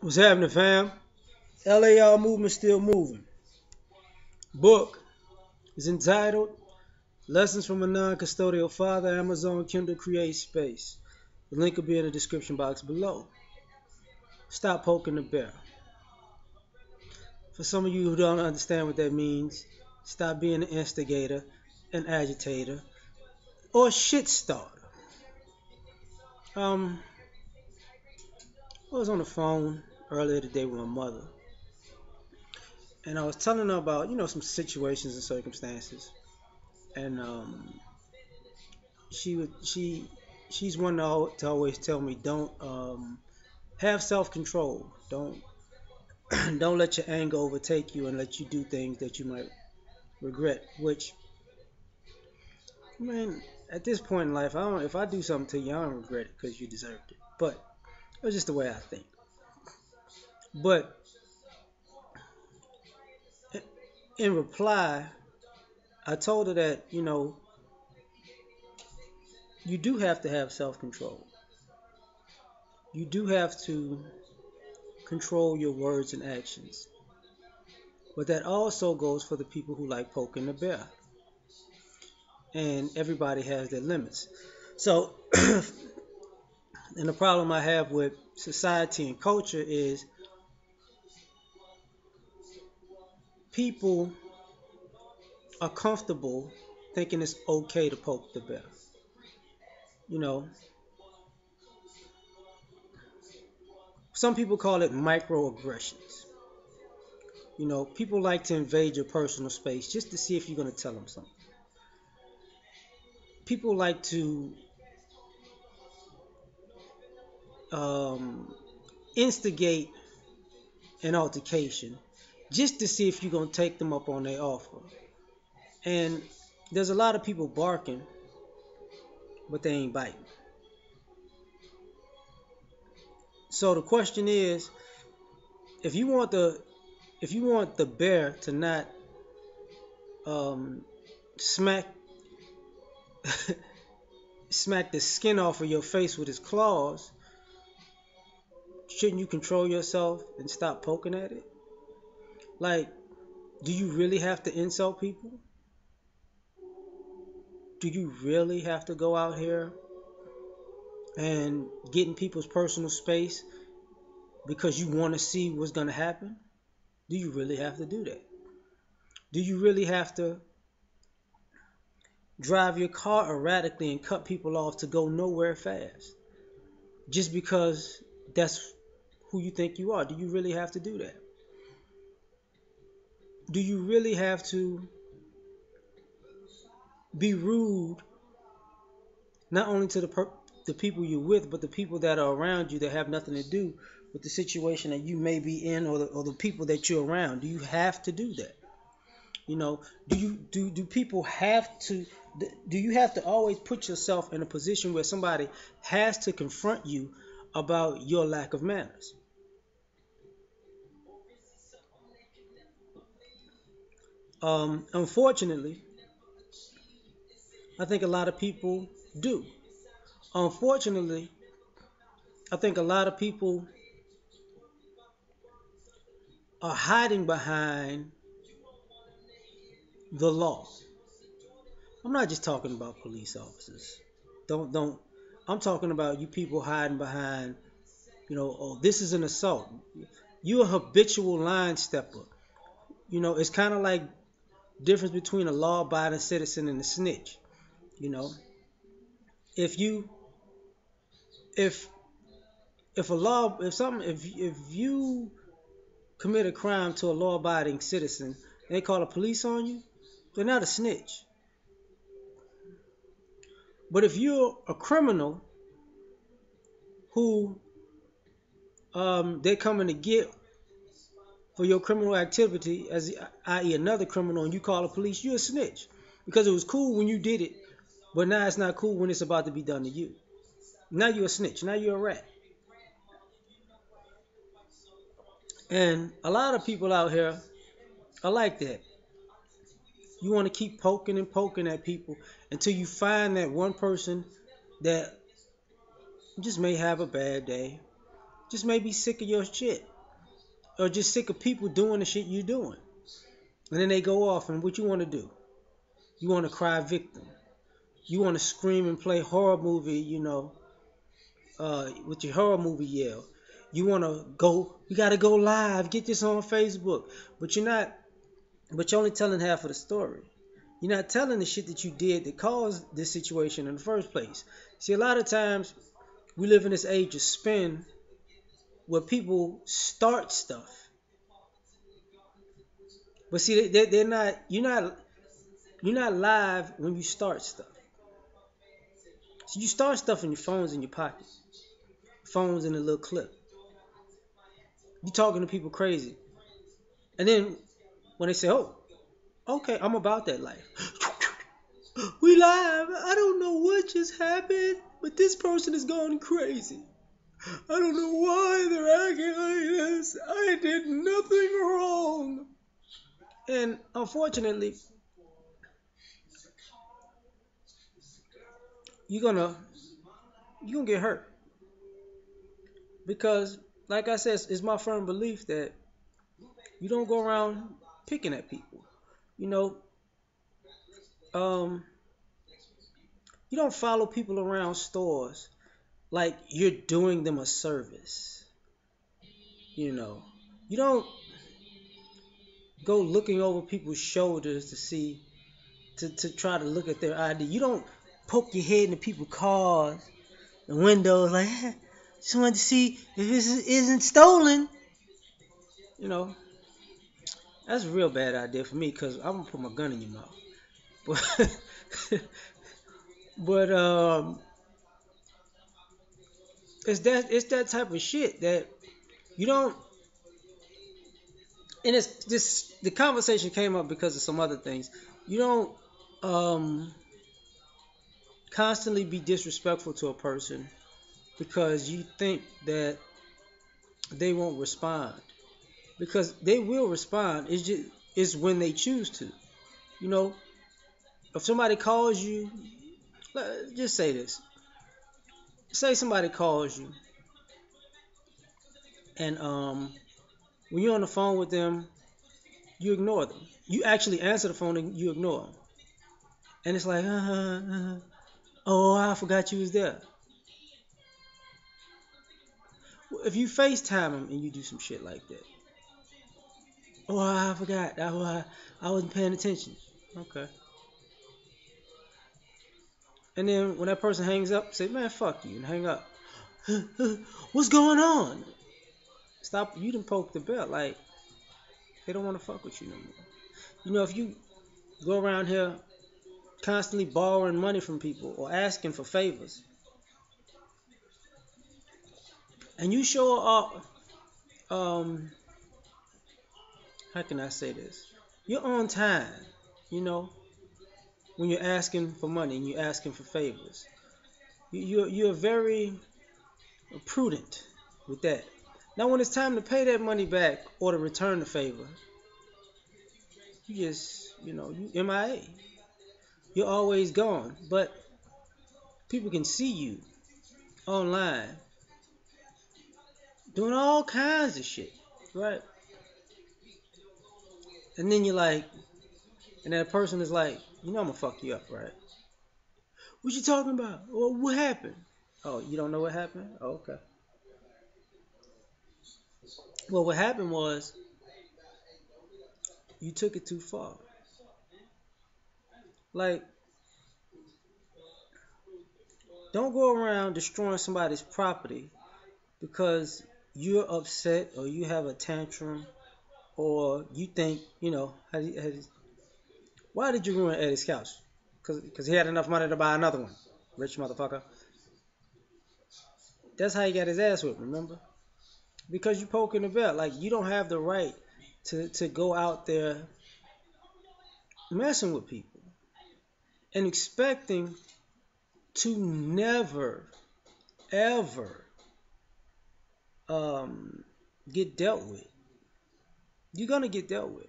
What's happening, fam? L.A.R movement still moving. Book is entitled Lessons from a Non-Custodial Father, Amazon Kindle Create Space. The link will be in the description box below. Stop poking the bear. For some of you who don't understand what that means, stop being an instigator, an agitator, or a shit starter. I was on the phone earlier today with my mother, and I was telling her about, some situations and circumstances. And she's one to always tell me, don't have self control. Don't don't let your anger overtake you and let you do things that you might regret. Which, I mean, at this point in life, I don't. If I do something to you, I don't regret it because you deserved it. But it's just the way I think. But in reply, I told her that you do have to have self control. You do have to control your words and actions. But that also goes for the people who like poking the bear. And everybody has their limits. So, and the problem I have with society and culture is people are comfortable thinking it's okay to poke the bear. You know, some people call it microaggressions. People like to invade your personal space just to see if you're going to tell them something. People like to um, instigate an altercation just to see if you're going to take them up on their offer. And there's a lot of people barking, but they ain't biting. So the question is, if you want the bear to not smack smack the skin off of your face with his claws, shouldn't you control yourself and stop poking at it? Like, do you really have to insult people? Do you really have to go out here and get in people's personal space because you want to see what's going to happen? Do you really have to do that? Do you really have to drive your car erratically and cut people off to go nowhere fast just because that's who you think you are? Do you really have to do that? Do you really have to be rude not only to the people you're with, but the people that are around you that have nothing to do with the situation that you may be in, or the people that you're around? Do you have to do that? Do people have to? Do you have to always put yourself in a position where somebody has to confront you about your lack of manners? Unfortunately, I think a lot of people do. Unfortunately, I think a lot of people are hiding behind the law. I'm not just talking about police officers. Don't. I'm talking about you people hiding behind, oh, this is an assault. You're a habitual line stepper. It's kind of like difference between a law-abiding citizen and a snitch. You know, if you if if a law if something if you commit a crime to a law-abiding citizen and they call the police on you, they're not a snitch. But if you're a criminal who they're coming to get for your criminal activity, as i.e. another criminal, and you call the police, you're a snitch because it was cool when you did it, but now it's not cool when it's about to be done to you. Now you're a snitch. Now you're a rat. And a lot of people out here are like that. You want to keep poking and poking at people until you find that one person that just may have a bad day, just may be sick of your shit. or just sick of people doing the shit you're doing. And then they go off, and what you want to do? You want to cry victim. You want to scream and play horror movie, with your horror movie yell. You want to go, we got to go live, get this on Facebook. But you're not, but you're only telling half of the story. You're not telling the shit that you did that caused this situation in the first place. See, a lot of times we live in this age of spin where people start stuff. But see, they're not, you're not live when you start stuff. So you start stuff in your phones in your pocket. Phones in a little clip. You talking to people crazy. And then when they say, oh, okay, I'm about that life. We live. I don't know what just happened, but this person is going crazy. I don't know why they're acting like this. I did nothing wrong. And unfortunately, you're gonna you're gonna get hurt because, like I said, it's my firm belief that you don't go around picking at people. You know, um, you don't follow people around stores like you're doing them a service. You know, you don't go looking over people's shoulders to see to try to look at their ID. You don't poke your head into people's cars and windows like, just wanted to see if this isn't stolen. You know, that's a real bad idea for me because I'm gonna put my gun in your mouth. But but it's that type of shit that you don't. And it's just the conversation came up because of some other things. You don't um constantly be disrespectful to a person because you think that they won't respond, because they will respond. It's when they choose to. You know, if somebody calls you, just say this. Say somebody calls you, and when you're on the phone with them, you ignore them. You actually answer the phone and you ignore them, and it's like, oh, I forgot you was there. If you FaceTime them and you do some shit like that, oh, I forgot, I wasn't paying attention. Okay. And then when that person hangs up, say, man, fuck you, and hang up. What's going on? Stop. You done poke the bell. Like, they don't want to fuck with you no more. You know, if you go around here constantly borrowing money from people or asking for favors, and you show up, how can I say this? You're on time, you know, when you're asking for money and you're asking for favors. You're very prudent with that. Now, when it's time to pay that money back or to return the favor, you just, you MIA. You're always gone. But people can see you online doing all kinds of shit, right? And then you're like, and that person is like, I'm gonna fuck you up, right? What you talking about? Well, what happened? Oh, you don't know what happened? Oh, okay. Well, what happened was you took it too far. Like, don't go around destroying somebody's property because you're upset or you have a tantrum or you think, why did you ruin Eddie's couch? Because he had enough money to buy another one. Rich motherfucker. That's how he got his ass whipped, remember? Because you poking the bell. Like, you don't have the right to go out there messing with people and expecting to never, ever um, get dealt with. You're going to get dealt with.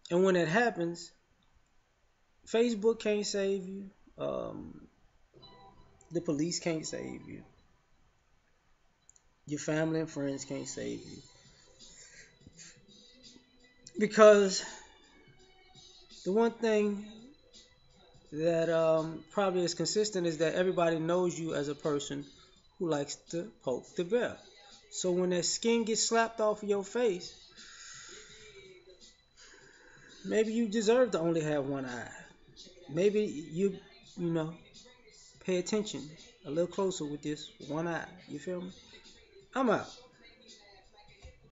And when that happens, Facebook can't save you. The police can't save you. Your family and friends can't save you. Because the one thing that probably is consistent is that everybody knows you as a person who likes to poke the bear. So when that skin gets slapped off of your face, maybe you deserve to only have one eye. Maybe you know, pay attention a little closer with this one eye. You feel me? I'm out.